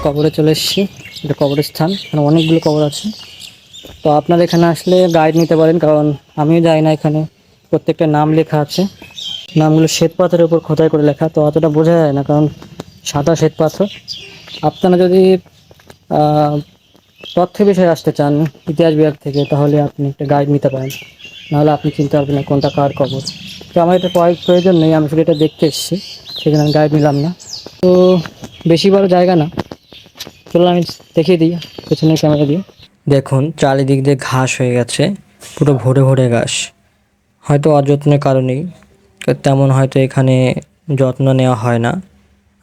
কবরে চলে এসেছি। এটা কবরস্থান, এখানে অনেকগুলো কবর আছে। তো আপনারা এখানে আসলে গাইড নিতে পারেন, কারণ আমিও যাই না। এখানে প্রত্যেকটা নাম লেখা আছে, নামগুলো শ্বেত পাথরের উপর খোদাই করে লেখা, তো অতটা বোঝা যায় না কারণ সাদা শ্বেত পাথর। আপনারা যদি তথ্য বিষয়ে আসতে চান ইতিহাস বিভাগ থেকে, তাহলে আপনি একটা গাইড নিতে পারেন, নাহলে আপনি চিনতে পারবেন না কোনটা কার কবর। তো আমার এটা প্রয়োজন নেই, আমি শুধু এটা দেখতে এসেছি, সেখানে আমি গাইড নিলাম না। তো বেশি বড় জায়গা না, চলুন আমি দেখিয়ে দিই পেছনের ক্যামেরা দিয়ে। দেখুন চারিদিক দিয়ে ঘাস হয়ে গেছে, পুরো ভরে ভরে ঘাস। হয়তো অযত্নের কারণেই, তেমন হয়তো এখানে যত্ন নেওয়া হয় না।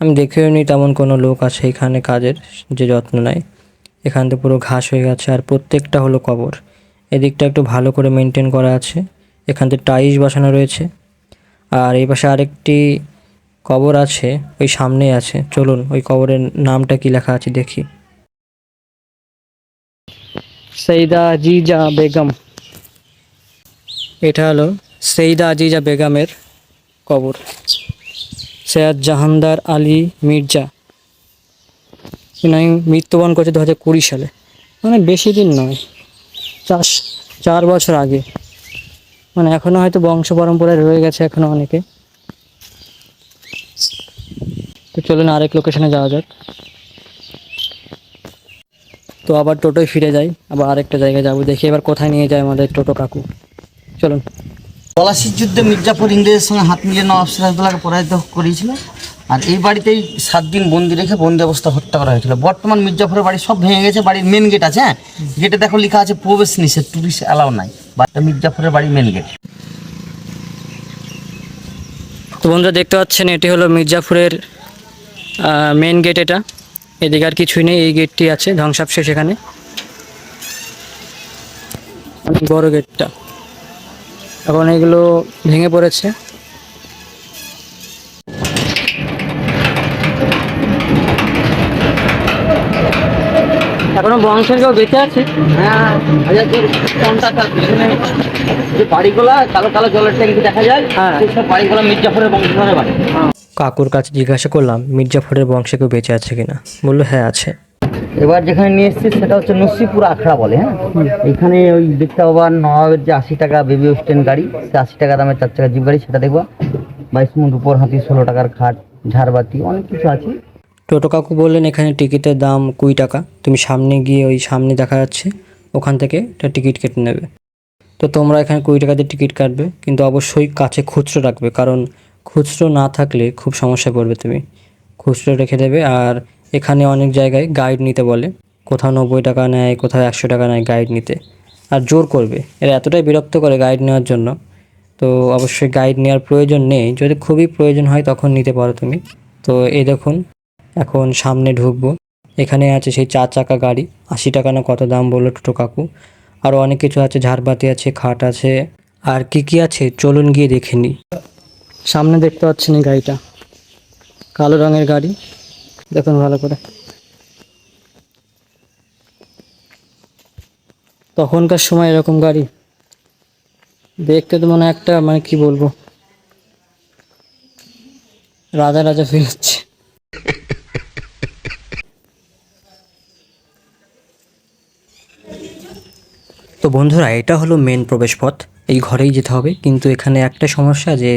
আমি দেখেও নি তেমন কোনো লোক আছে এখানে কাজের যে যত্ন নেয়। এখানটা পুরো ঘাস হয়ে গেছে, আর প্রত্যেকটা হলো কবর। এদিকটা একটু ভালো করে মেনটেন করা আছে, এখানতে টাইলস বসানো রয়েছে। আর এই পাশে আরেকটি কবর আছে, ওই সামনেই আছে। চলুন ওই কবরের নামটা কি লেখা আছে দেখি। সৈয়দা আজিজা বেগম, এটা হলো সৈয়দা আজিজা বেগমের কবর। সৈয়দ জাহানদার আলী মির্জা, তিনি মৃত্যুবরণ করেছে 2020 সালে, মানে বেশি দিন নয়, 4 বছর আগে। মানে এখনও হয়তো বংশ পরম্পরায় রয়ে গেছে এখনও অনেকে। তো চলুন আরেক লোকেশনে যাওয়া যাক। তো আবার টোটোয় ফিরে যাই, আবার আরেকটা জায়গায় যাবো, দেখি এবার কোথায় নিয়ে যায় আমাদের টোটো কাকু। চলুন। পলাশির যুদ্ধে মির্জাপুর ইংরেজের সঙ্গে হাত মিলিয়ে নবাব সিরাজদৌল্লাকে পরাজিত করেছিল, আর এই বাড়িতেই 7 দিন বন্দি রেখে বন্দি অবস্থা হত্যা করা হয়েছিল। বর্তমান মির্জাপুরের বাড়ি সব ভেঙে গেছে, বাড়ির মেন গেট আছে, হ্যাঁ, গেটে দেখো লেখা আছে প্রবেশ নিষেধ, টুরিস্ট অ্যালাউ নাই। বাড়িটা মির্জাপুরের বাড়ির মেন গেট। তো বন্ধুরা দেখতে পাচ্ছেন, এটি হলো মির্জাপুরের মেন গেট। এটা এদিকে আর কিছুই নেই, এই গেটটি আছে, ধ্বংসাবশেষ এখানে, অনেক বড় গেটটা। এখন এগুলো ভেঙে পড়েছে। এখনো বংশের কেউ বেঁচে আছে? হ্যাঁ, যে বাড়িগুলা কালো কালো জলের ট্যাঙ্কি দেখা যায়, হ্যাঁ, সব বাড়িগুলো মির্জাপুরের বংশধরের বাড়ি। কাকুর কাছে জিজ্ঞাসা করলাম মির্জাফরের বংশে কেউ বেঁচে আছে কিনা, বললো হ্যাঁ আছে। এবার যেখানে নিয়ে এসেছি সেটা হচ্ছে নসিপুর আখড়া বলে, হ্যাঁ। এখানে ওই দেখতে পাবা নবাবের যে 80 টাকা বেবি স্ট্যান্ড গাড়ি, সে 80 টাকা দামের 4 চাকা জিপ গাড়ি, সেটা দেখবা। 22 মুট উপর হাতি, 16 টাকার খাট, ঝাড়বাতি, অনেক কিছু আছে। টোটো কাকু বললেন এখানে টিকিটের দাম 20 টাকা, তুমি সামনে গিয়ে ওই সামনে দেখা যাচ্ছে ওখান থেকে একটা টিকিট কেটে নেবে। তো তোমরা এখানে 20 টাকা দিয়ে টিকিট কাটবে, কিন্তু অবশ্যই কাছে খুচরো রাখবে, কারণ খুচরো না থাকলে খুব সমস্যায় পড়বে তুমি। খুচরো রেখে দেবে। আর এখানে অনেক জায়গায় গাইড নিতে বলে, কোথাও 90 টাকা নেয়, কোথাও 100 টাকা নেয় গাইড নিতে, আর জোর করবে। এরা এতটাই বিরক্ত করে গাইড নেওয়ার জন্য। তো অবশ্যই গাইড নেওয়ার প্রয়োজন নেই, যদি খুবই প্রয়োজন হয় তখন নিতে পারো তুমি। তো এই দেখুন এখন সামনে ঢুকবো, এখানে আছে সেই 4 চাকা গাড়ি, 80 টাকা না কত দাম বললো টোটো কাকু। আরও অনেক কিছু আছে, ঝাড়বাতি আছে, খাট আছে, আর কি কি আছে চলুন গিয়ে দেখে নিই। সামনে দেখতে পাচ্ছেন এই গাড়িটা, কালো রঙের গাড়ি, দেখুন ভালো করে। তখনকার সময় এরকম গাড়ি দেখতে তো মনে একটা, মানে কি বলবো, রাজা রাজা ফিল হচ্ছে। তো বন্ধুরা এটা হলো মেন প্রবেশপথ, এই ঘরেই যেতে হবে। কিন্তু এখানে একটা সমস্যা, যে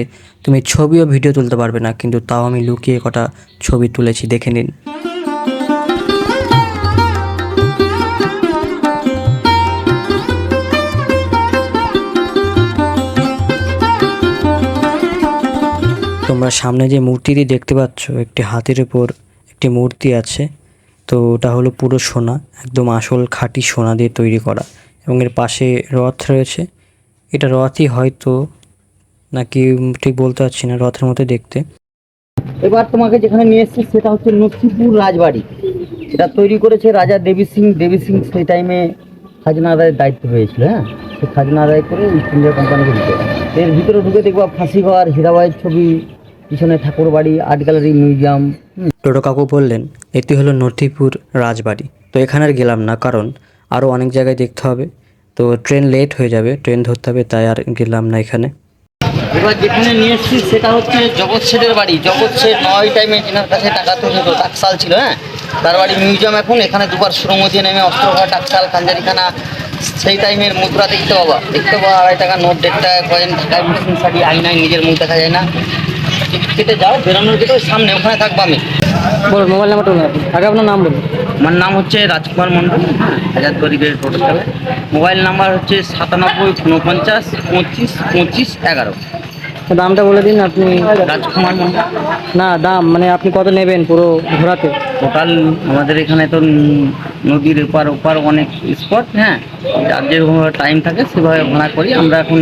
তুমি ছবি ও ভিডিও তুলতে পারবে না, কিন্তু তাও আমি লুকিয়ে কটা ছবি তুলেছি, দেখে নিন। তোমরা সামনে যে মূর্তিটি দেখতে পাচ্ছ, একটি হাতির উপর একটি মূর্তি আছে। তো ওটা হলো পুরো সোনা, একদম আসল খাঁটি সোনা দিয়ে তৈরি করা, এবং এর পাশে রথ রয়েছে। এটা রথই হয়তো, নাকি ঠিক বলতে পারছি না, রথের মতো দেখতে। এবার তোমাকে যেখানে নিয়ে এসেছি সেটা হচ্ছে নসিপুর রাজবাড়ি। এটা তৈরি করেছে রাজা দেবী সিং। দেবী সিং সেই টাইমে খাজনা আদায়ের দায়িত্ব পেয়েছিল, হ্যাঁ। সে খাজনা আদায় করে ইস্ট ইন্ডিয়া কোম্পানিকে দিতে। এর ভিতরে ঢুকে দেখবা ফাঁসিঘর, হীরাবাইয়ের ছবি, পিছনে ঠাকুর বাড়ি, আর্ট গ্যালারি, মিউজিয়াম। টোটো কাকু বললেন এটি হলো নথিপুর রাজবাড়ি। তো এখানে আর গেলাম না, কারণ আরও অনেক জায়গায় দেখতে হবে। তো ট্রেন লেট হয়ে যাবে, ট্রেন ধরতে হবে, তাই আর গেলাম না এখানে। এবার যেখানে নিয়ে এসেছি সেটা হচ্ছে জগৎ শেঠের বাড়ি। জগৎ শেঠ নয় টাইমে যেনার কাছে টাকা তুলে তো টাকসাল ছিল, হ্যাঁ, তার বাড়ি মিউজিয়াম। এখন এখানে দুবার সুরঙ্গ দিয়ে নেমে অস্ত্রঘাট, টাকশাল, কাঞ্জারিখানা সেই টাইমের মুদ্রা দেখতে পাবা। 2.5 টাকা নোট, 1.5 টাকা কয়েন, ঢাকায় মুসলিম শাড়ি, আয়নায় নিজের মুখ দেখা যায় না। টিকিট কেটে যাও, বেরোনোর গেটে ওই সামনে, ওখানে থাকবো আমি। বলুন মোবাইল নাম্বারটা বলুন আপনি, আগে আপনার নাম বলুন। আমার নাম হচ্ছে রাজকুমার মণ্ডল, হাজারদুয়ারি গেট টোটো চালায়। মোবাইল নাম্বার হচ্ছে 97 49 25 25 11। দামটা বলে দিন আপনি। রাজকুমার মণ্ডল। না দাম মানে আপনি কত নেবেন পুরো ঘোরাতে? টোটাল আমাদের এখানে তো নদীর ওপার ওপার অনেক স্পট, হ্যাঁ, যার যেভাবে টাইম থাকে সেভাবে ভাড়া করি আমরা। এখন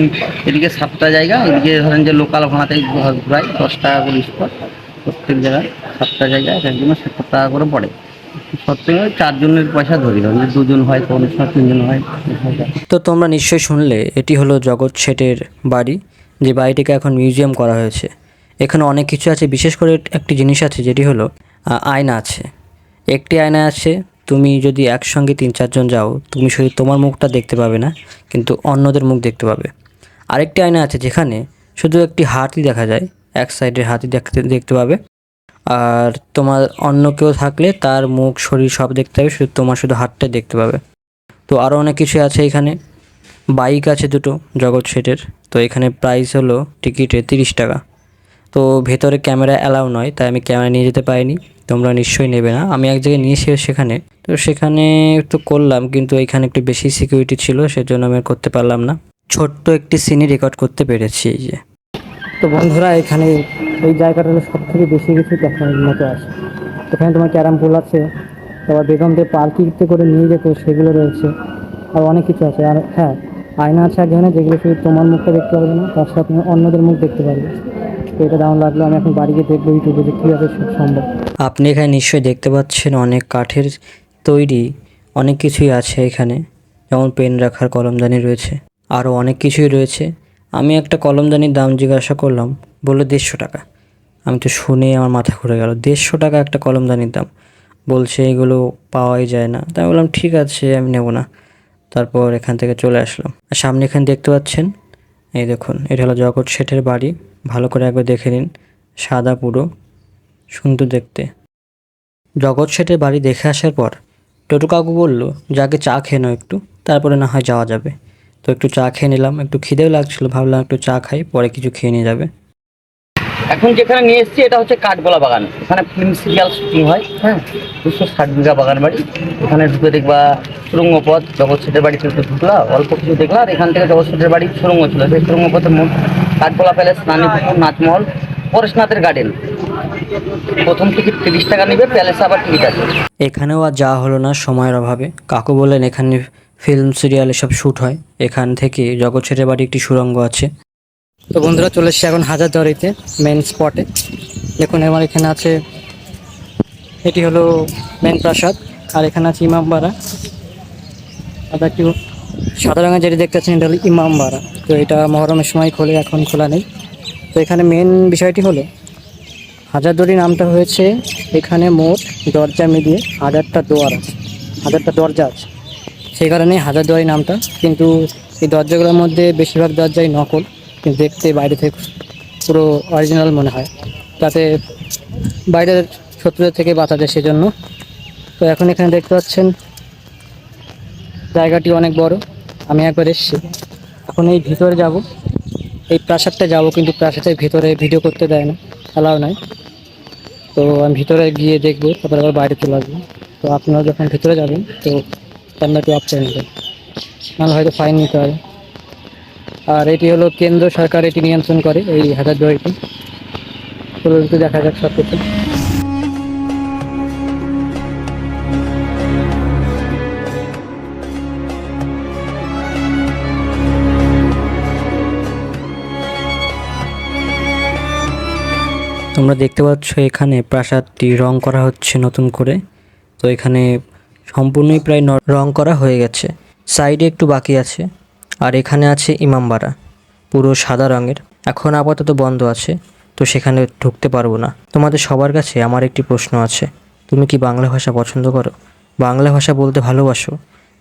এদিকে 7টা জায়গা, এদিকে ধরেন যে লোকাল ভাড়াতেই ঘুরাই 10 টাকা করে স্পট। প্রত্যেক জায়গায় 7টা জায়গায় এক একজনের 70 টাকা করে পড়ে। সত্যি 4 জনের পয়সা ধরি, ধরেন যে 2 জন হয়, কোনো সময় 3 জন হয়। তো তোমরা নিশ্চয়ই শুনলে এটি হলো জগৎ শেঠের বাড়ি, যে বাড়িটিকে এখন মিউজিয়াম করা হয়েছে। এখানে অনেক কিছু আছে, বিশেষ করে একটি জিনিস আছে যেটি হলো আয়না আছে। একটি আয়না আছে, তুমি যদি একসঙ্গে 3-4 জন যাও তুমি শুধু তোমার মুখটা দেখতে পাবে না, কিন্তু অন্যদের মুখ দেখতে পাবে। আরেকটি আয়না আছে যেখানে শুধু একটি হাতি দেখা যায়, এক সাইডের হাতি দেখতে পাবে। আর তোমার অন্য কেউ থাকলে তার মুখ শরীর সব দেখতে পাবে, শুধু তোমার শুধু হাতটা দেখতে পাবে। তো আরও অনেক কিছু আছে এখানে। বাইক আছে দুটো জগৎ শেঠের। তো এখানে প্রাইস হলো টিকিটে 30 টাকা। তো ভেতরে ক্যামেরা অ্যালাউ নয়, তাই আমি ক্যামেরা নিয়ে যেতে পারিনি। তোমরা নিশ্চয়ই নেবে না। আমি এক জায়গায় নিয়েছি সেখানে, তো সেখানে একটু করলাম, কিন্তু এখানে একটু বেশি সিকিউরিটি ছিল, সেজন্য আমি আর করতে পারলাম না। ছোট্ট একটি সিনই রেকর্ড করতে পেরেছি এই যে। তো বন্ধুরা এখানে এই জায়গাটা হলো সব থেকে বেশি কিছু দেখার মতো আছে। এখানে তোমার ক্যারাম পুল আছে, তারপর বেগমদের পার্কিংতে করে নিয়ে যেত সেগুলো রয়েছে, আর অনেক কিছু আছে। আর হ্যাঁ, আয়না আছে একজনে, যেগুলো শুধু তোমার মুখটা দেখতে পারবে না, তার সাথে অন্যদের মুখ দেখতে পারবে। তো এটা দারুণ লাগলো। আমি এখন বাড়ি গিয়ে দেখবো ইউটিউবে যে কীভাবে সব সম্ভব। আপনি এখানে নিশ্চয়ই দেখতে পাচ্ছেন অনেক কাঠের তৈরি অনেক কিছুই আছে এখানে, যেমন পেন রাখার কলমদানি রয়েছে, আরও অনেক কিছুই রয়েছে। আমি একটা কলমদানির দাম জিজ্ঞাসা করলাম, বললো 150 টাকা। আমি তো শুনে আমার মাথা ঘুরে গেল, 150 টাকা একটা কলমদানির দাম। বলছে এগুলো পাওয়াই যায় না। তাই বললাম ঠিক আছে, আমি নেব না। তারপর এখান থেকে চলে আসলাম। আর সামনে এখানে দেখতে পাচ্ছেন, এই দেখুন, এটা হলো জগৎ শেঠের বাড়ি। ভালো করে একবার দেখে নিন, সাদা পুরো, সুন্দর দেখতে। জগৎ শেঠের বাড়ি দেখে আসার পর টোটো কাকু বললো যাকে চা খেয়ে নাও একটু, তারপরে না হয় যাওয়া যাবে। তো একটু চা খেয়ে নিলাম, একটু খিদেও লাগছিলো, ভাবলাম একটু চা খাই, পরে কিছু খেয়ে নিয়ে যাবে। এখন যেখানে নিয়ে এসেছি এটা হচ্ছে কাঠগোলা বাগান। এখানে ফিল্ম সিরিয়াল শুটিং হয়, হ্যাঁ। 260 বিঘা বাগান বাড়ি। এখানে ঢুকে দেখবা সুরঙ্গ পথ। জগৎ শেঠের বাড়িতে একটু ঢুকলা, অল্প কিছু দেখলা। আর এখান থেকে জগৎ শেঠের বাড়ি সুরঙ্গ ছিল, সেই সুরঙ্গ পথের মোট কাঠগোলা প্যালেস, রানীপুকুর, নাচমহল, পরেশনাথের গার্ডেন। প্রথম টিকিট 30 টাকা নেবে, প্যালেসে আবার টিকিট আছে। এখানেও আর যাওয়া হলো না সময়ের অভাবে। কাকু বললেন এখানে ফিল্ম সিরিয়াল এসব শ্যুট হয়, এখান থেকে জগৎ শেঠের বাড়ি একটি সুড়ঙ্গ আছে। তো বন্ধুরা চলে এসেছি এখন হাজারদুয়ারিতে মেন স্পটে। দেখুন আমার এখানে আছে, এটি হলো মেন প্রাসাদ, আর এখানে আছে ইমামবাড়া। আর একটি সাদা রঙের যেটি দেখতে পাচ্ছেন এটা হলো ইমামবাড়া। তো এটা মহরমের সময় খোলে, এখন খোলা নেই। তো এখানে মেন বিষয়টি হলো হাজারদুয়ারি নামটা হয়েছে, এখানে মোট দরজা মিলিয়ে 1000টা দুয়ার আছে, 1000টা দরজা আছে, সেই কারণেই হাজারদুয়ারি নামটা। কিন্তু এই দরজাগুলোর মধ্যে বেশিরভাগ দরজাই নকল, কিন্তু দেখতে বাইরে থেকে পুরো অরিজিনাল মনে হয়, তাতে বাইরের শত্রুদের থেকে বাঁচা যায় সেজন্য। তো এখন এখানে দেখতে পাচ্ছেন জায়গাটি অনেক বড়। আমি একবার এসেছি, এখন এই ভিতরে যাব, এই প্রাসাদটা যাব, কিন্তু প্রাসাদের ভিতরে ভিডিও করতে দেয় না, অ্যালাউ নাই। তো আমি ভিতরে গিয়ে দেখবো, তারপরে আবার বাইরে চলে আসবো। তো আপনারা যখন ভিতরে যাবেন তো ক্যামেরাটি অফ করে নেবেন, নাহলে হয়তো ফাইন নিতে হবে। আর এটি হলো কেন্দ্র সরকার এটি নিয়ন্ত্রণ করে এই হাজারদুয়ারিটি। চলুন একটু দেখা যাক সব কিছু। তোমরা দেখতে পাচ্ছ এখানে প্রাসাদটি রং করা হচ্ছে নতুন করে। তো এখানে সম্পূর্ণই প্রায় রং করা হয়ে গেছে, সাইডে একটু বাকি আছে। আর এখানে আছে ইমামবাড়া, পুরো সাদা রঙের, এখন আপাতত বন্ধ আছে, তো সেখানে ঢুকতে পারবো না। তোমাদের সবার কাছে আমার একটি প্রশ্ন আছে, তুমি কি বাংলা ভাষা পছন্দ করো, বাংলা ভাষা বলতে ভালোবাসো?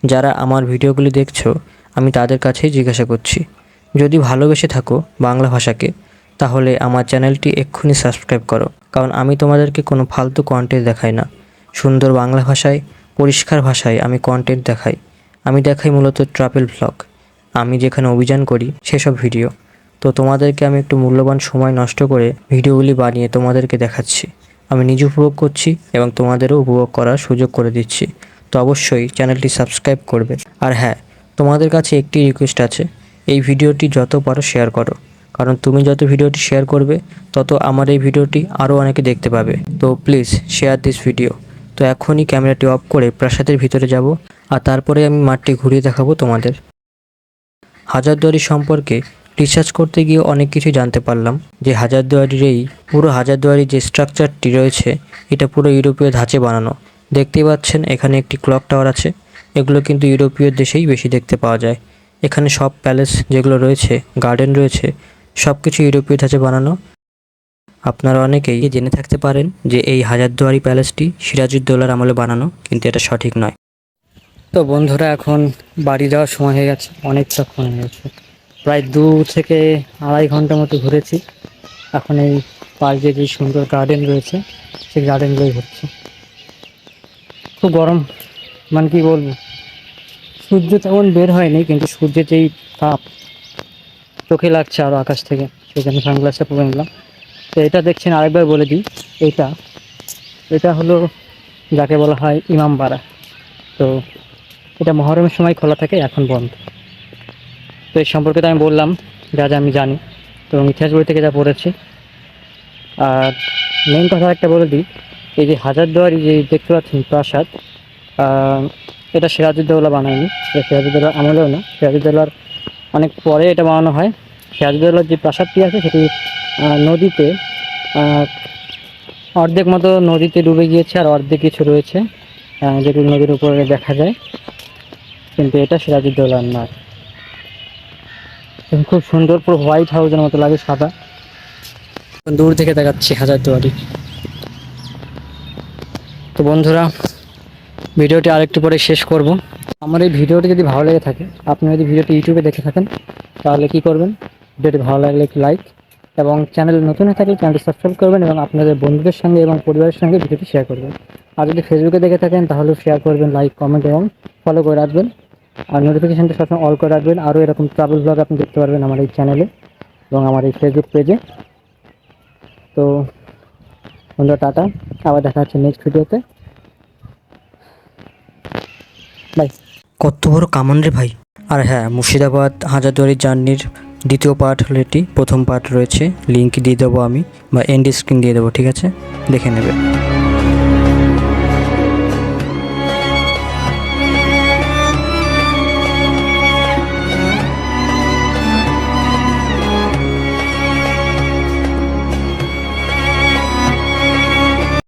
যারা আমার ভিডিওগুলি দেখছো আমি তাদের কাছেই জিজ্ঞাসা করছি, যদি ভালোবেসে থাকো বাংলা ভাষাকে, তাহলে আমার চ্যানেলটি এক্ষুনি সাবস্ক্রাইব করো, কারণ আমি তোমাদেরকে কোনো ফালতু কন্টেন্ট দেখাই না। সুন্দর বাংলা ভাষায়, পরিষ্কার ভাষায় আমি কন্টেন্ট দেখাই। আমি দেখাই মূলত ট্রাভেল ভ্লগ। আমি যেখানে অভিযান করি সেসব ভিডিও। তো তোমাদেরকে আমি একটু মূল্যবান সময় নষ্ট করে ভিডিওগুলি বানিয়ে তোমাদেরকে দেখাচ্ছি। আমি নিজে উপভোগ করছি এবং তোমাদেরও উপভোগ করার সুযোগ করে দিচ্ছি। তো অবশ্যই চ্যানেলটি সাবস্ক্রাইব করবে। আর হ্যাঁ, তোমাদের কাছে একটি রিকোয়েস্ট আছে, এই ভিডিওটি যত পারো শেয়ার করো, কারণ তুমি যত ভিডিওটি শেয়ার করবে তত আমার এই ভিডিওটি আরও অনেকে দেখতে পাবে। তো প্লিজ শেয়ার দিস ভিডিও। তো এখনই ক্যামেরাটি অফ করে প্রাসাদের ভিতরে যাব, আর তারপরে আমি মাঠটি ঘুরিয়ে দেখাবো তোমাদের। হাজারদুয়ারি সম্পর্কে রিসার্চ করতে গিয়ে অনেক কিছু জানতে পারলাম যে হাজারদুয়ারির এই পুরো হাজারদুয়ারি যে স্ট্রাকচারটি রয়েছে এটা পুরো ইউরোপীয় ধাঁচে বানানো। দেখতেই পাচ্ছেন এখানে একটি ক্লক টাওয়ার আছে। এগুলো কিন্তু ইউরোপীয় দেশেই বেশি দেখতে পাওয়া যায়। এখানে সব প্যালেস যেগুলো রয়েছে, গার্ডেন রয়েছে, সব কিছু ইউরোপীয় ধাঁচে বানানো। আপনারা অনেকেই জেনে থাকতে পারেন যে এই হাজারদুয়ারি প্যালেসটি সিরাজউদ্দৌলার আমলে বানানো, কিন্তু এটা সঠিক নয়। তো বন্ধুরা, এখন বাড়ি যাওয়ার সময় হয়ে গেছে, অনেকটাক্ষণ হয়ে গেছে, প্রায় 2 থেকে আড়াই ঘন্টার মতো ঘুরেছি। এখন এই পার্কে যে সুন্দর গার্ডেন রয়েছে সেই গার্ডেনগুলোই ঘুরছি। খুব গরম, মানে কি বলবো, সূর্য তেমন বের হয়নি, কিন্তু সূর্যের যেই তাপ চোখে লাগছে আরও আকাশ থেকে, সেখানে সানগ্লাসটা পরে নিলাম। তো এটা দেখছেন, আরেকবার বলে দিই, এটা এটা হলো যাকে বলা হয় ইমামবাড়া। তো এটা মহরমের সময় খোলা থাকে, এখন বন্ধ। তো এই সম্পর্কে তো আমি বললাম যা যা আমি জানি এবং ইতিহাস বই থেকে যা পড়েছি। আর মেন কথা একটা বলে দিই, এই যে হাজারদুয়ারি যে দেখতে পাচ্ছেন প্রাসাদ, এটা সিরাজউদ্দৌলা বানায়নি, এটা সিরাজউদ্দৌলার আমলেও না, সিরাজউদ্দৌলার অনেক পরে এটা বানানো হয়। সিরাজউদ্দৌলার যে প্রাসাদটি আছে সেটি নদীতে অর্ধেক মতো নদীতে ডুবে গিয়েছে, আর অর্ধেক কিছু রয়েছে যেগুলো নদীর উপরে দেখা যায়, কিন্তু এটা সিরাজউদ্দৌলার না। খুব সুন্দর, পুরো হোয়াইট হাউসের মতো লাগে, সাদা। দূর থেকে দেখাচ্ছি হাজারদুয়ারি। তো বন্ধুরা, ভিডিওটি আরেকটু পরে শেষ করব। আমার এই ভিডিওটি যদি ভালো লেগে থাকে, আপনি যদি ভিডিওটি ইউটিউবে দেখে থাকেন, তাহলে কি করবেন, ভিডিওটি ভালো লাগলে একটি লাইক, এবং চ্যানেল নতুন হয়ে থাকলে চ্যানেলটি সাবস্ক্রাইব করবেন এবং আপনাদের বন্ধুদের সঙ্গে এবং পরিবারের সঙ্গে ভিডিওটি শেয়ার করবেন। আর যদি ফেসবুকে দেখে থাকেন তাহলে শেয়ার করবেন, লাইক, কমেন্ট এবং ফলো করে রাখবেন। আর নোটিফিকেশানটা সবসময় অল করে রাখবেন। আরও এরকম ট্রাভেল ব্লগ আপনি দেখতে পারবেন আমার এই চ্যানেলে এবং আমার এই ফেসবুক পেজে। তো বন্ধুরা, টাটা, আবার দেখা হচ্ছে নেক্সট ভিডিওতে। বাই। কত বড় কামান রে ভাই! আর হ্যাঁ, মুর্শিদাবাদ হাজারদুয়ারি জার্নির দ্বিতীয় পার্ট হলো এটি, প্রথম পার্ট রয়েছে, লিঙ্ক দিয়ে দেবো আমি, বা এন্ড স্ক্রিন দিয়ে দেবো, ঠিক আছে, দেখে নেবে।